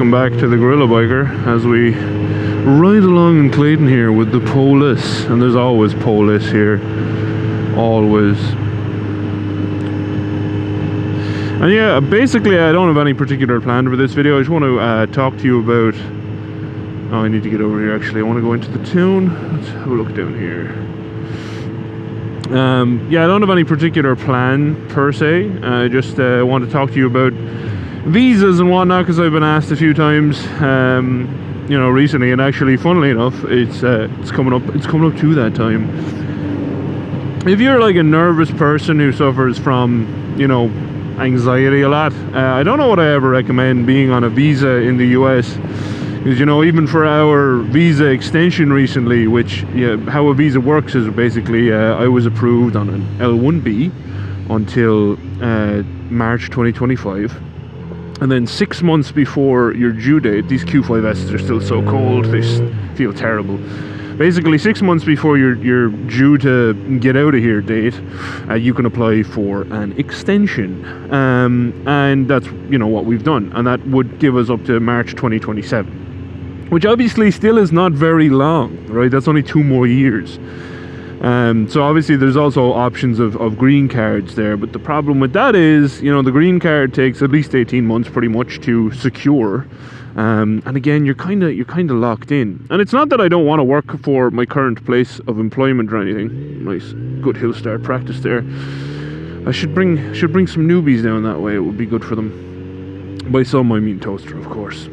welcome back to the GorillaBiker as we ride along in Clayton here with the Polis. And there's always Polis here, always. And yeah, basically I don't have any particular plan for this video. I just want to talk to you about... Oh, I need to get over here actually. I want to go into the town. Let's have a look down here. Yeah, I don't have any particular plan per se. I just want to talk to you about visas and whatnot, because I've been asked a few times, you know, recently, and actually, funnily enough, it's coming up to that time. If you're like a nervous person who suffers from, you know, anxiety a lot, I don't know what I ever recommend being on a visa in the US. Because, you know, even for our visa extension recently, which, yeah, how a visa works is basically I was approved on an L1B until March 2025. And then 6 months before your due date, these Q5Ss are still so cold, they feel terrible. Basically, 6 months before your due to get out of here date, you can apply for an extension. And that's, you know, what we've done. And that would give us up to March 2027. Which obviously still is not very long, right? That's only 2 more years. So obviously there's also options of green cards there, but the problem with that is, you know, the green card takes at least 18 months pretty much to secure. And again, you're kind of locked in. And it's not that I don't want to work for my current place of employment or anything. Nice, good hill start practice there. I should bring some newbies down that way. It would be good for them. By some I mean toaster, of course.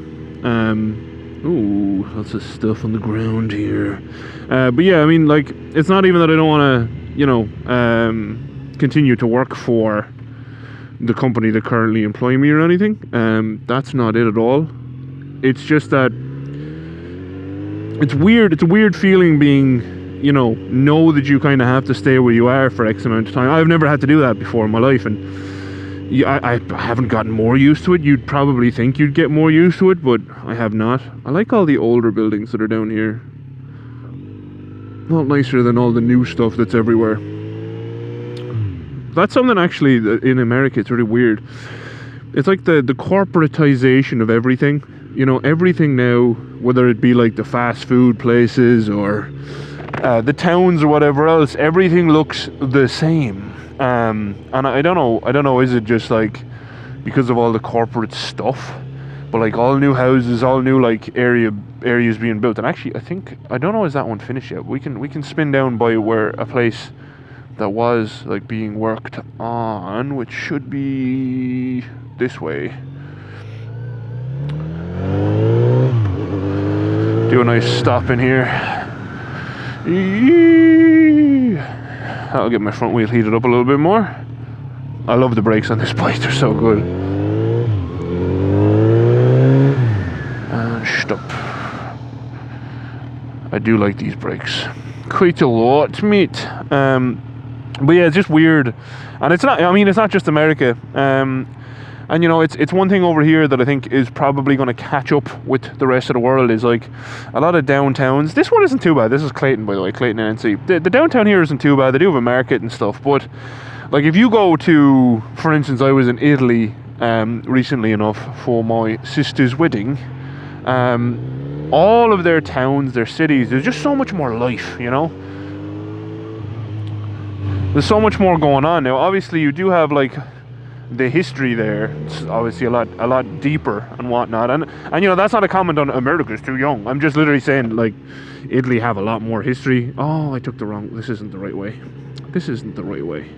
Ooh, lots of stuff on the ground here. But yeah, I mean, like, it's not even that I don't want to, you know, continue to work for the company that currently employ me or anything. That's not it at all. It's just that it's weird. It's a weird feeling being, you know that you kind of have to stay where you are for X amount of time. I've never had to do that before in my life, and I haven't gotten more used to it. You'd probably think you'd get more used to it, but I have not. I like all the older buildings that are down here. A lot nicer than all the new stuff that's everywhere. That's something actually in America, it's really weird. It's like the corporatization of everything. You know, everything now, whether it be like the fast food places or the towns or whatever else, everything looks the same. And I don't know, is it just like because of all the corporate stuff, but like all new houses, all new like areas being built. And actually I don't know, is that one finished yet? We can spin down by where a place that was like being worked on, which should be this way. Do a nice stop in here. That'll get my front wheel heated up a little bit more. I love the brakes on this bike, they're so good. And stop. I do like these brakes quite a lot, mate. But yeah, it's just weird. And it's not, I mean, it's not just America. And you know, it's one thing over here that I think is probably going to catch up with the rest of the world is like a lot of downtowns. This one isn't too bad. This is Clayton, by the way, Clayton NC. The downtown here isn't too bad. They do have a market and stuff, but like if you go to, for instance, I was in Italy recently enough for my sister's wedding. All of their towns, their cities, there's just so much more life, you know. There's so much more going on now. Obviously, you do have like the history there. It's obviously a lot deeper and whatnot, and you know, that's not a comment on America's too young. I'm just literally saying like Italy have a lot more history. Oh, I took the wrong, this isn't the right way. This isn't the right way.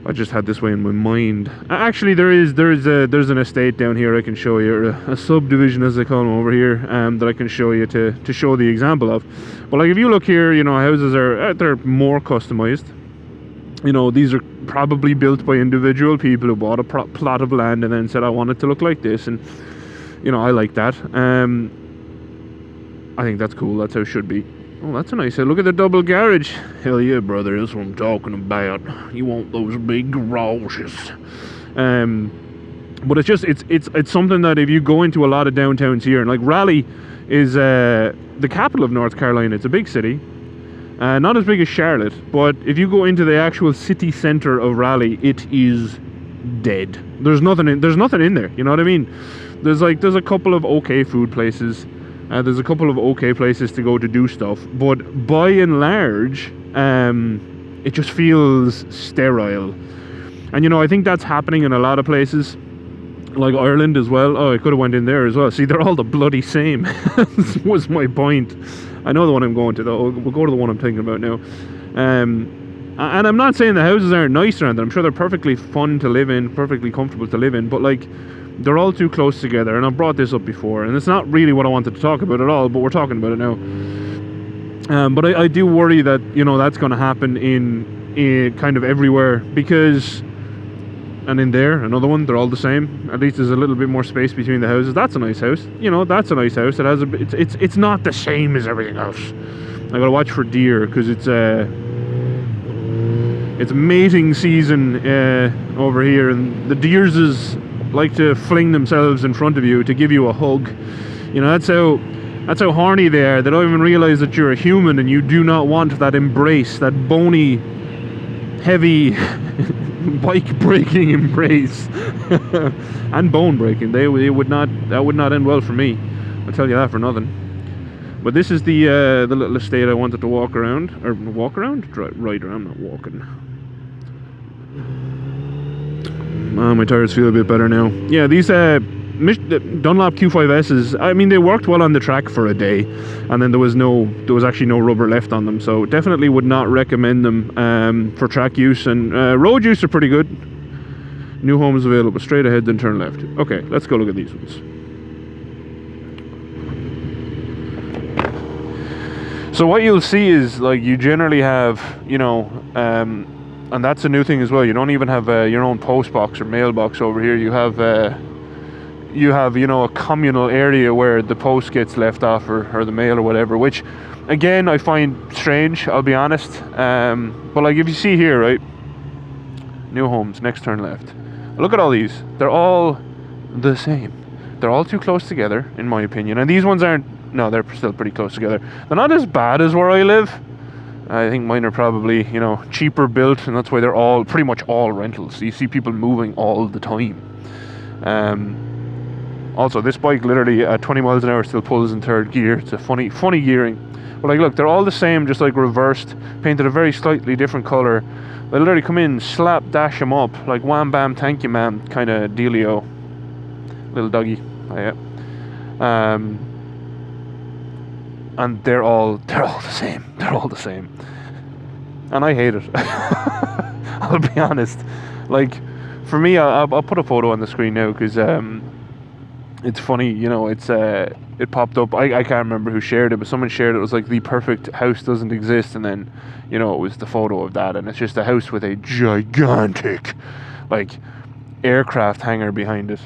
I just had this way in my mind. Actually, there's an estate down here I can show you, or a subdivision as they call them over here, that I can show you to show the example of. But like if you look here, you know, houses are they're more customized. You know, these are probably built by individual people who bought a plot of land and then said, I want it to look like this. And, you know, I like that. I think that's cool. That's how it should be. Oh, that's a nice look at the double garage. Hell yeah, brother. That's what I'm talking about. You want those big garages. But it's just, it's something that if you go into a lot of downtowns here, and like Raleigh is the capital of North Carolina. It's a big city. Not as big as Charlotte, but if you go into the actual city center of Raleigh, it is dead. There's nothing in there, you know what I mean? There's a couple of okay food places. There's a couple of okay places to go to do stuff, but by and large, it just feels sterile. And you know, I think that's happening in a lot of places, like Ireland as well. Oh, I could have went in there as well. See, they're all the bloody same. Was my point. I know the one I'm going to, though. We'll go to the one I'm thinking about now. And I'm not saying the houses aren't nice around there. I'm sure they're perfectly fun to live in, perfectly comfortable to live in, but like, they're all too close together. And I've brought this up before, and it's not really what I wanted to talk about at all, but we're talking about it now. But I do worry that, you know, that's going to happen in kind of everywhere, because... And in there, another one, they're all the same. At least there's a little bit more space between the houses. That's a nice house. You know, that's a nice house. It has a bit, it's not the same as everything else. I gotta watch for deer, because it's mating season over here, and the deers like to fling themselves in front of you to give you a hug. You know, that's how horny they are. They don't even realize that you're a human, and you do not want that embrace, that bony, heavy bike breaking embrace. And bone breaking. That would not end well for me, I'll tell you that for nothing. But this is the little estate I wanted to walk around, ride around. I'm not walking. Oh, my tires feel a bit better now. Yeah, these Dunlop Q5S's, I mean, they worked well on the track for a day, and then there was actually no rubber left on them, so definitely would not recommend them for track use. And road use are pretty good. New homes available, straight ahead, then turn left. Okay, let's go look at these ones. So what you'll see is, like, you generally have, you know, and that's a new thing as well, you don't even have your own post box or mailbox over here. You have you know, a communal area where the post gets left off, or the mail or whatever, which again I find strange, I'll be honest. But like, if you see here, right, new homes, next turn left, look at all these, they're all the same. They're all too close together, in my opinion. And these ones aren't, no, they're still pretty close together. They're not as bad as where I live. I think mine are probably, you know, cheaper built, and that's why they're all pretty much all rentals. You see people moving all the time. Also, this bike literally at 20 miles an hour still pulls in third gear. It's a funny gearing. But like, look, they're all the same, just like reversed, painted a very slightly different color. They literally come in, slap, dash them up, like wham bam, thank you ma'am, kind of dealio. Little doggy, oh, yeah. And they're all the same. They're all the same, and I hate it. I'll be honest. Like, for me, I'll put a photo on the screen now, because it's funny, you know, it popped up. I can't remember who shared it, but someone shared it. It was like, the perfect house doesn't exist, and then, you know, it was the photo of that, and it's just a house with a gigantic, like, aircraft hangar behind it.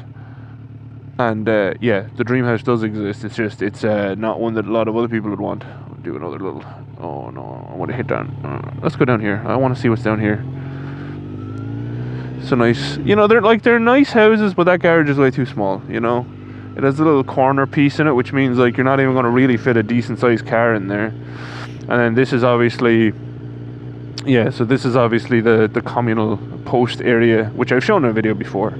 And yeah, the dream house does exist. It's just, it's not one that a lot of other people would want. I'll do another little, oh no, I want to hit down. Let's go down here. I want to see what's down here. So nice, you know, they're nice houses, but that garage is way too small, you know. It has a little corner piece in it, which means like you're not even going to really fit a decent sized car in there. And then this is obviously, yeah, so this is obviously the communal post area, which I've shown in a video before.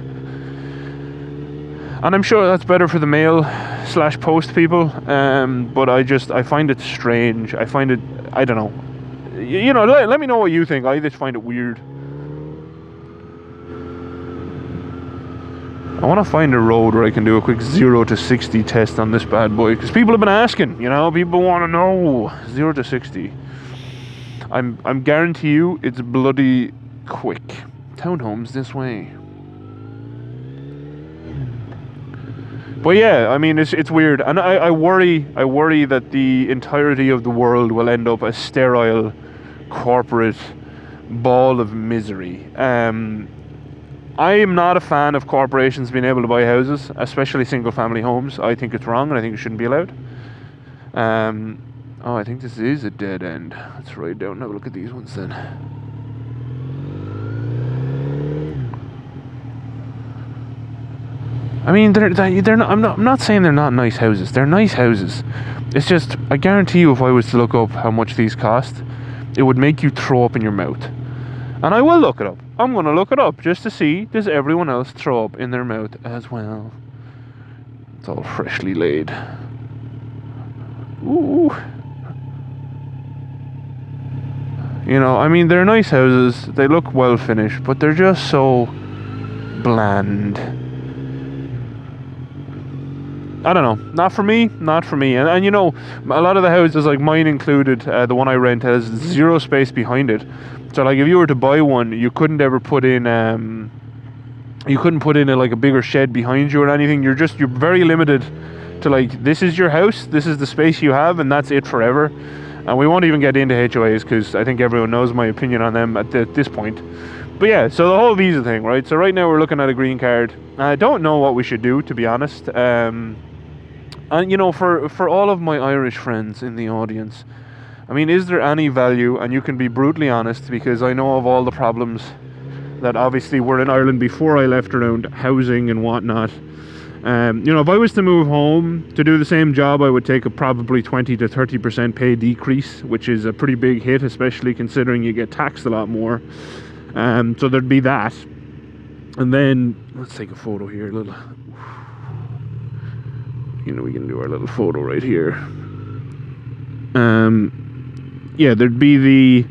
And I'm sure that's better for the mail / post people, but I find it strange. I find it, I don't know. You know, let me know what you think. I just find it weird. I want to find a road where I can do a quick 0 to 60 test on this bad boy, because people have been asking, you know, people want to know 0 to 60. I'm guarantee you it's bloody quick. Townhomes this way. But yeah, I mean, it's weird, and I worry that the entirety of the world will end up a sterile corporate ball of misery. I am not a fan of corporations being able to buy houses, especially single family homes. I think it's wrong, and I think it shouldn't be allowed. Oh, I think this is a dead end. Let's ride down and have a look at these ones then. I mean, they're not, I'm not saying they're not nice houses. They're nice houses. It's just, I guarantee you, if I was to look up how much these cost, it would make you throw up in your mouth. And I will look it up. I'm going to look it up just to see, does everyone else throw up in their mouth as well? It's all freshly laid. Ooh. You know, I mean, they're nice houses. They look well finished, but they're just so bland. I don't know. Not for me. Not for me. And you know, a lot of the houses, like mine included, the one I rent has zero space behind it. So like, if you were to buy one, you couldn't ever put in like a bigger shed behind you or anything. You're very limited to, like, this is your house, this is the space you have, and that's it forever. And we won't even get into HOAs because I think everyone knows my opinion on them at this point. But yeah, so the whole visa thing, right? So right now we're looking at a green card. I don't know what we should do, to be honest. And you know, for all of my Irish friends in the audience, I mean, is there any value? And you can be brutally honest, because I know of all the problems that obviously were in Ireland before I left around housing and whatnot. You know, if I was to move home to do the same job, I would take a probably 20 to 30% pay decrease, which is a pretty big hit, especially considering you get taxed a lot more. So there'd be that. And then, let's take a photo here. You know, we can do our little photo right here. Yeah, there'd be the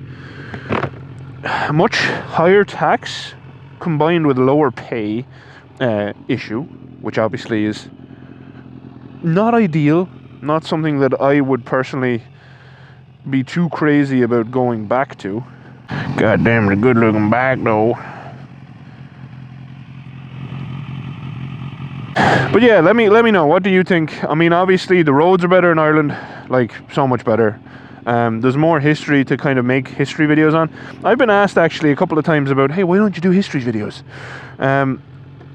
much higher tax combined with lower pay issue, which obviously is not ideal, not something that I would personally be too crazy about going back to. God damn, the good looking back though. But yeah, let me know, what do you think? I mean, obviously the roads are better in Ireland, like so much better. There's more history to kind of make history videos on. I've been asked actually a couple of times about, hey, why don't you do history videos?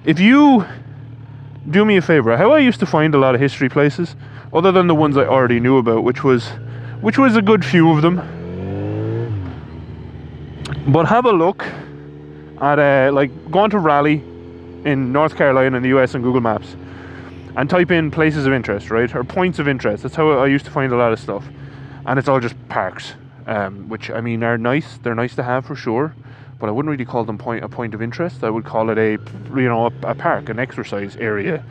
If you do me a favor, how I used to find a lot of history places, other than the ones I already knew about, which was a good few of them. But have a look at like, go on to Raleigh in North Carolina in the US on Google Maps and type in places of interest, right? Or points of interest. That's how I used to find a lot of stuff. And it's all just parks, which, I mean, are nice. They're nice to have for sure, but I wouldn't really call them a point of interest. I would call it a park, an exercise area,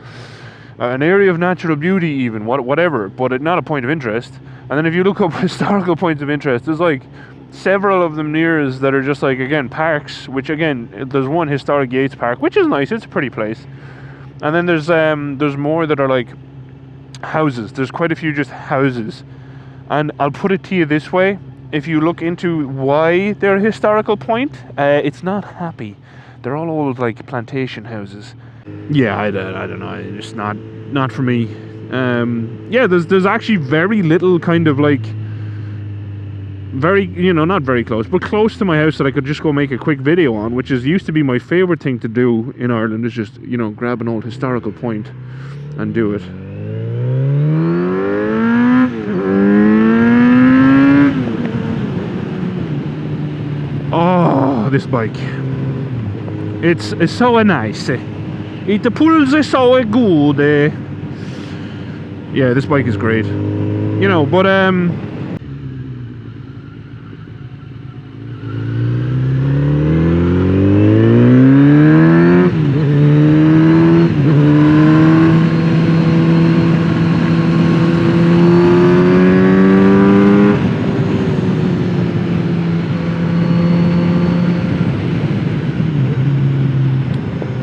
an area of natural beauty even, whatever, but not a point of interest. And then if you look up historical points of interest, there's like several of them near us that are just like, again, parks, which again, there's one, Historic Yates Park, which is nice, it's a pretty place. And then there's more that are like houses. There's quite a few just houses. And I'll put it to you this way, if you look into why they're a historical point, it's not happy. They're all old, like, plantation houses. Yeah, I don't know, it's just not for me. Yeah, there's actually very little kind of like, very, you know, not very close, but close to my house that I could just go make a quick video on, which used to be my favorite thing to do in Ireland, is just, you know, grab an old historical point and do it. Oh, this bike. It's so nice. It pulls so good. Yeah, this bike is great. You know, but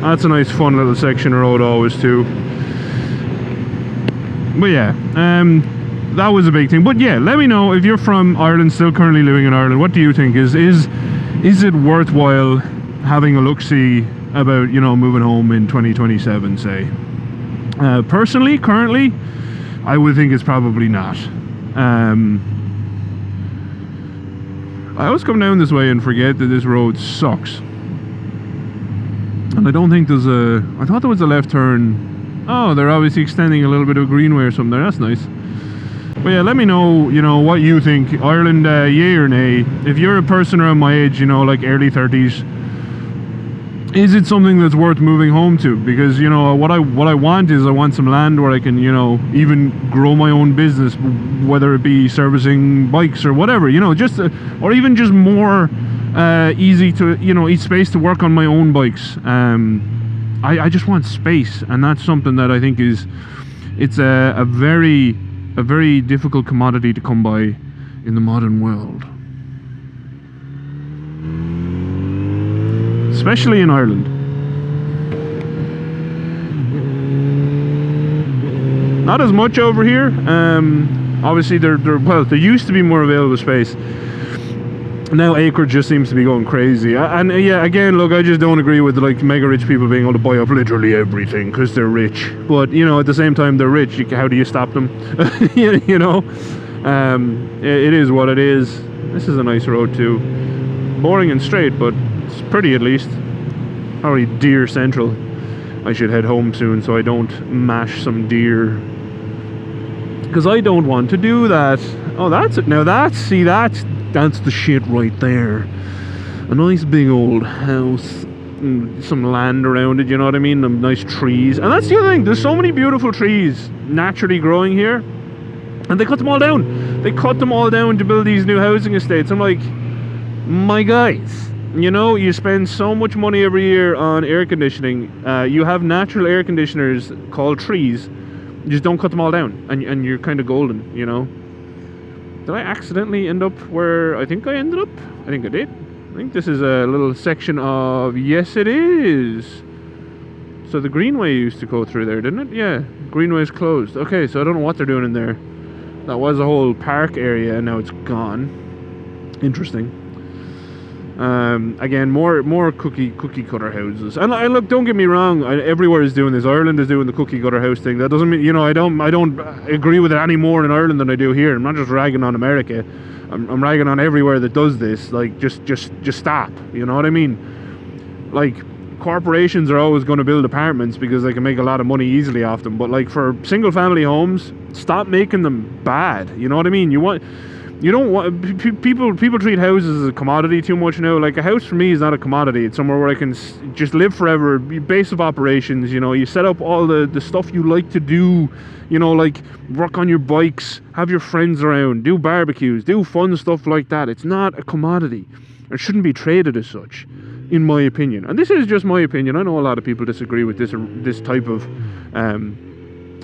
that's a nice fun little section of road always too. But yeah, that was a big thing. But yeah, let me know if you're from Ireland, still currently living in Ireland. What do you think? Is it worthwhile having a look-see about, you know, moving home in 2027, say? Personally, currently, I would think it's probably not. I always come down this way and forget that this road sucks. And I don't think there's I thought there was a left turn. Oh, they're obviously extending a little bit of a greenway or something there. That's nice. But yeah, let me know, you know, what you think. Ireland, yay or nay? If you're a person around my age, you know, like early 30s, is it something that's worth moving home to? Because, you know, what I want is, I want some land where I can, you know, even grow my own business, whether it be servicing bikes or whatever, you know, just or even just more easy to, you know, space to work on my own bikes. I just want space, and that's something that I think is It's a very difficult commodity to come by in the modern world, especially in Ireland. Not as much over here. Obviously, there used to be more available space. Now acreage just seems to be going crazy, and yeah, again, look, I just don't agree with like mega rich people being able to buy up literally everything because they're rich. But you know, at the same time, they're rich. How do you stop them? You know, it is what it is. This is a nice road too, boring and straight, but it's pretty at least. Probably deer central. I should head home soon so I don't mash some deer, because I don't want to do that. Oh, that's it. Now that's the shit right there. A nice big old house, some land around it, you know what I mean? Some nice trees. And that's the other thing, there's so many beautiful trees naturally growing here, and they cut them all down. They cut them all down to build these new housing estates. I'm like, my guys, you know, you spend so much money every year on air conditioning. You have natural air conditioners called trees. You just don't cut them all down, and you're kind of golden, you know? Did I accidentally end up where I think I ended up? I think I did. I think this is a little section of... Yes, it is. So the Greenway used to go through there, didn't it? Yeah, Greenway's closed. Okay, so I don't know what they're doing in there. That was a whole park area, and now it's gone. Interesting. Again, more cookie cutter houses. And look, don't get me wrong, everywhere is doing this. Ireland is doing the cookie cutter house thing. That doesn't mean, you know, I don't agree with it any more in Ireland than I do here. I'm not just ragging on America. I'm ragging on everywhere that does this. Like, just stop. You know what I mean? Like, corporations are always going to build apartments because they can make a lot of money easily off them. But like for single family homes, stop making them bad. You know what I mean? You don't want people treat houses as a commodity too much now. Like, a house for me is not a commodity. It's somewhere where I can just live forever. Base of operations, you know, you set up all the stuff you like to do, you know, like work on your bikes, have your friends around, do barbecues, do fun stuff like that. It's not a commodity. It shouldn't be traded as such, in my opinion. And this is just my opinion. I know a lot of people disagree with this type of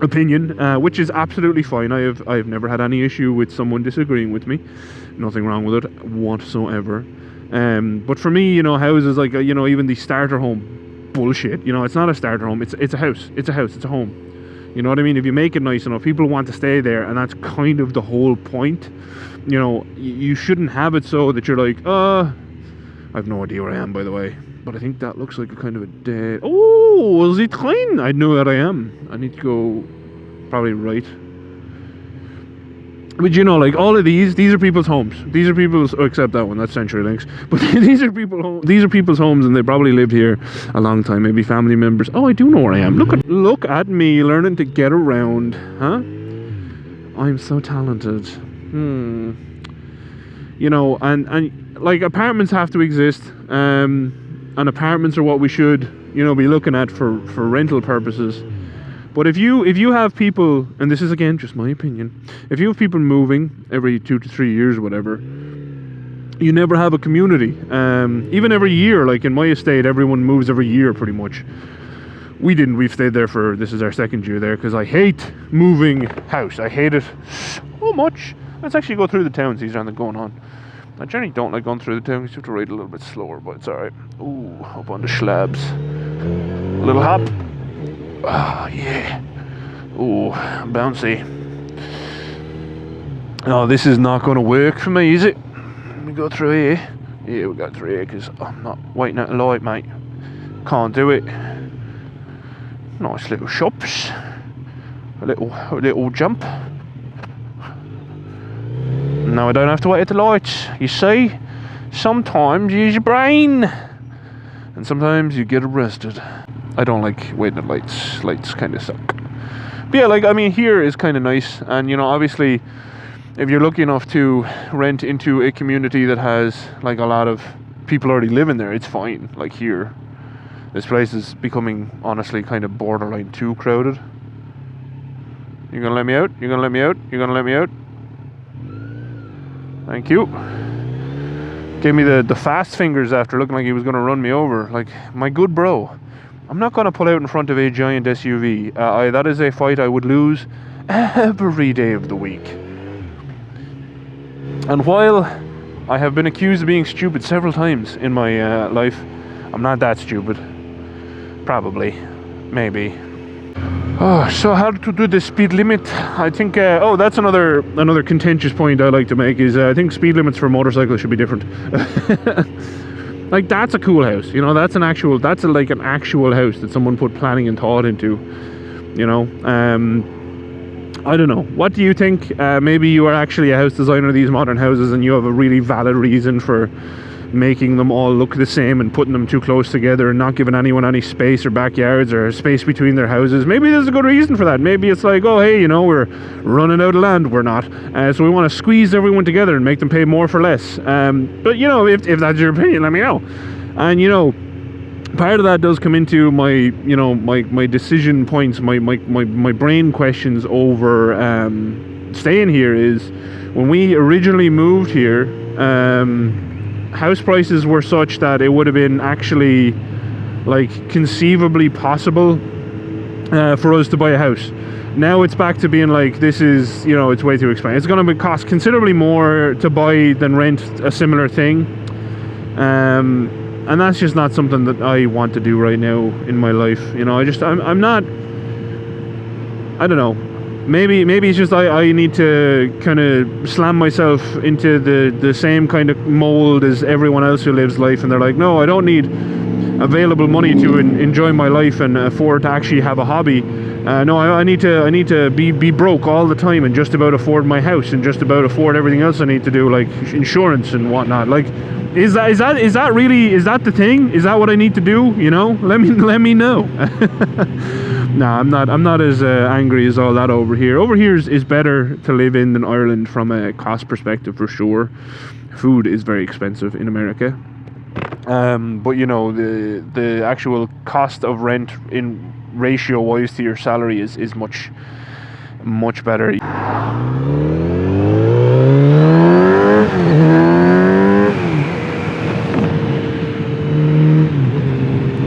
opinion, which is absolutely fine. I've never had any issue with someone disagreeing with me. Nothing wrong with it whatsoever. But for me, you know, houses like, you know, even the starter home bullshit. You know, it's not a starter home. It's a house. It's a home. You know what I mean? If you make it nice enough, people want to stay there, and that's kind of the whole point. You know, you shouldn't have it so that you're like, I have no idea where I am, by the way. But I think that looks like a kind of a dead... Oh, is it clean? I know where I am. I need to go probably right. But you know, like all of these are people's homes. These are people's... Oh, except that one, that's CenturyLinks. But these are people's homes, and they probably lived here a long time. Maybe family members. Oh, I do know where I am. Look at me learning to get around. Huh? I'm so talented. You know, and like apartments have to exist. And apartments are what we should, you know, be looking at for rental purposes. But if you have people, and this is again just my opinion, if you have people moving every 2 to 3 years or whatever, you never have a community. Even every year, like in my estate, everyone moves every year pretty much. We didn't. We've stayed there for, this is our 2nd year there, because I hate moving house. I hate it so much. Let's actually go through the town, see anything going on. I generally don't like going through the town, because you have to ride a little bit slower, but it's alright. Ooh, up on the slabs. A little hop. Oh, yeah. Ooh, bouncy. Oh, this is not going to work for me, is it? Let me go through here. Yeah, we got through here, because I'm not waiting at the light, mate. Can't do it. Nice little shops. A little jump. No, I don't have to wait at the lights. You see, sometimes you use your brain, and sometimes you get arrested. I don't like waiting at lights. Lights kind of suck. But yeah, like, I mean, here is kind of nice, and you know, obviously, if you're lucky enough to rent into a community that has like a lot of people already living there, it's fine. Like here, this place is becoming honestly kind of borderline too crowded. You gonna let me out? You gonna let me out? You gonna let me out? Thank you. Gave me the fast fingers after looking like he was going to run me over. Like, my good bro. I'm not going to pull out in front of a giant SUV. That is a fight I would lose every day of the week. And while I have been accused of being stupid several times in my life, I'm not that stupid. Probably. Maybe. Oh, so how to do the speed limit? I think, oh, that's another contentious point I like to make is I think speed limits for motorcycles should be different. Like, that's a cool house, you know, that's like an actual house that someone put planning and thought into, you know. I don't know, what do you think? Maybe you are actually a house designer of these modern houses and you have a really valid reason for making them all look the same and putting them too close together and not giving anyone any space or backyards or space between their houses. Maybe there's a good reason for that. Maybe it's like, oh hey, you know, we're running out of land. We're not, so we want to squeeze everyone together and make them pay more for less. But you know, if that's your opinion, let me know. And you know, part of that does come into my, you know, my decision points, my brain questions over staying here is when we originally moved here, house prices were such that it would have been actually like conceivably possible for us to buy a house. Now it's back to being like, this is, you know, it's way too expensive. It's going to cost considerably more to buy than rent a similar thing, and that's just not something that I want to do right now in my life. You know, I'm not, I don't know. Maybe it's just I need to kind of slam myself into the same kind of mold as everyone else who lives life, and they're like, no, I don't need available money to enjoy my life and afford to actually have a hobby. No, I need to be broke all the time and just about afford my house and just about afford everything else I need to do, like insurance and whatnot. Like, is that really, is that the thing? Is that what I need to do? You know, let me know. Nah, I'm not as angry as all that over here. Over here is better to live in than Ireland from a cost perspective for sure. Food is very expensive in America. But you know, the actual cost of rent in ratio wise to your salary is much better.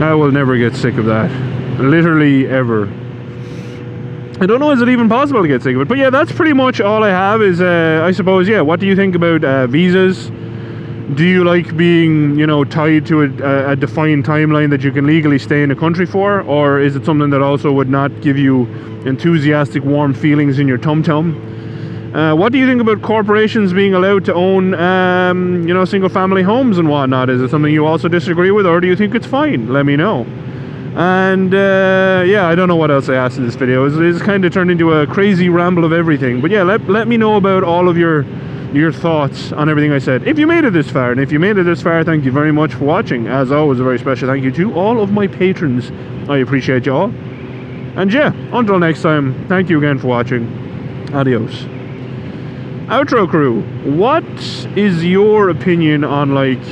I will never get sick of that. Literally ever. I don't know, is it even possible to get sick of it? But yeah, that's pretty much all I have is, I suppose, yeah, what do you think about visas? Do you like being, you know, tied to a defined timeline that you can legally stay in a country for? Or is it something that also would not give you enthusiastic, warm feelings in your tum-tum? What do you think about corporations being allowed to own, you know, single-family homes and whatnot? Is it something you also disagree with, or do you think it's fine? Let me know. And yeah, I don't know what else I asked in this video. It's kind of turned into a crazy ramble of everything. But yeah, let me know about all of your thoughts on everything I said, if you made it this far. And if you made it this far, thank you very much for watching. As always, a very special thank you to all of my patrons. I appreciate you all. And yeah, until next time, thank you again for watching. Adios. Outro crew, what is your opinion on, like,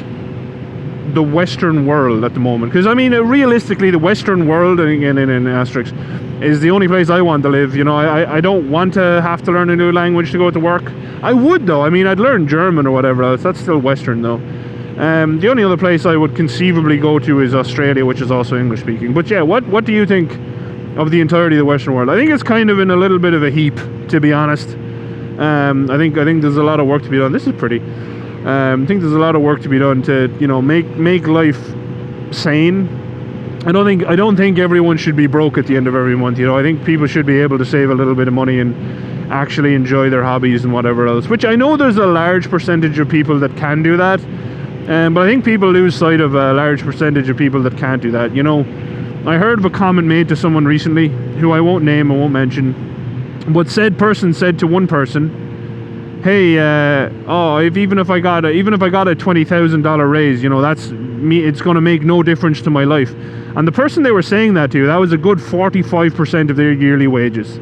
the Western world at the moment? Because I mean, realistically, the Western world, and again in asterisk, is the only place I want to live. You know, I don't want to have to learn a new language to go to work. I would though. I mean, I'd learn German or whatever else. That's still Western though. The only other place I would conceivably go to is Australia, which is also English speaking. But yeah, what do you think of the entirety of the Western world? I think it's kind of in a little bit of a heap, to be honest. I think there's a lot of work to be done. This is pretty. I think there's a lot of work to be done to, you know, make life sane. I don't think everyone should be broke at the end of every month. You know, I think people should be able to save a little bit of money and actually enjoy their hobbies and whatever else. Which I know there's a large percentage of people that can do that, but I think people lose sight of a large percentage of people that can't do that. You know, I heard of a comment made to someone recently, who I won't name, I won't mention, but said person said to one person, hey, oh, even if I got a $20,000 raise, you know, that's me, it's going to make no difference to my life. And the person they were saying that to, that was a good 45% of their yearly wages.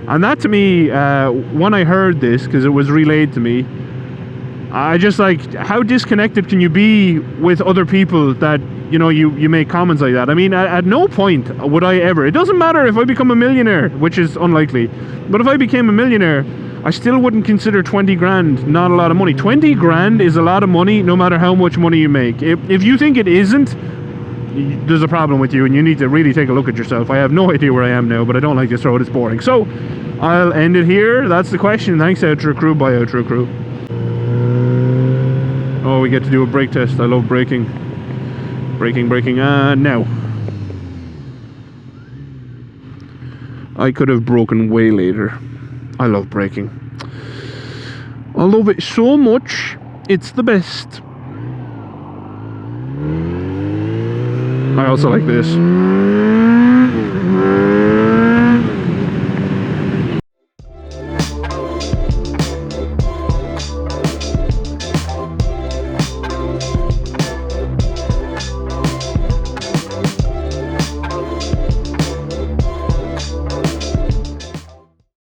And that to me, when I heard this, because it was relayed to me, I just like, how disconnected can you be with other people that, you know, you make comments like that? I mean, at no point would I ever, it doesn't matter if I become a millionaire, which is unlikely, but if I became a millionaire, I still wouldn't consider 20 grand not a lot of money. 20 grand is a lot of money no matter how much money you make. If you think it isn't, there's a problem with you and you need to really take a look at yourself. I have no idea where I am now, but I don't like this road, it's boring. So I'll end it here. That's the question. Thanks, Outro Crew. Bye, Outro Crew. Oh, we get to do a brake test. I love braking. Braking. Now. I could have broken way later. I love braking. I love it so much. It's the best. I also like this.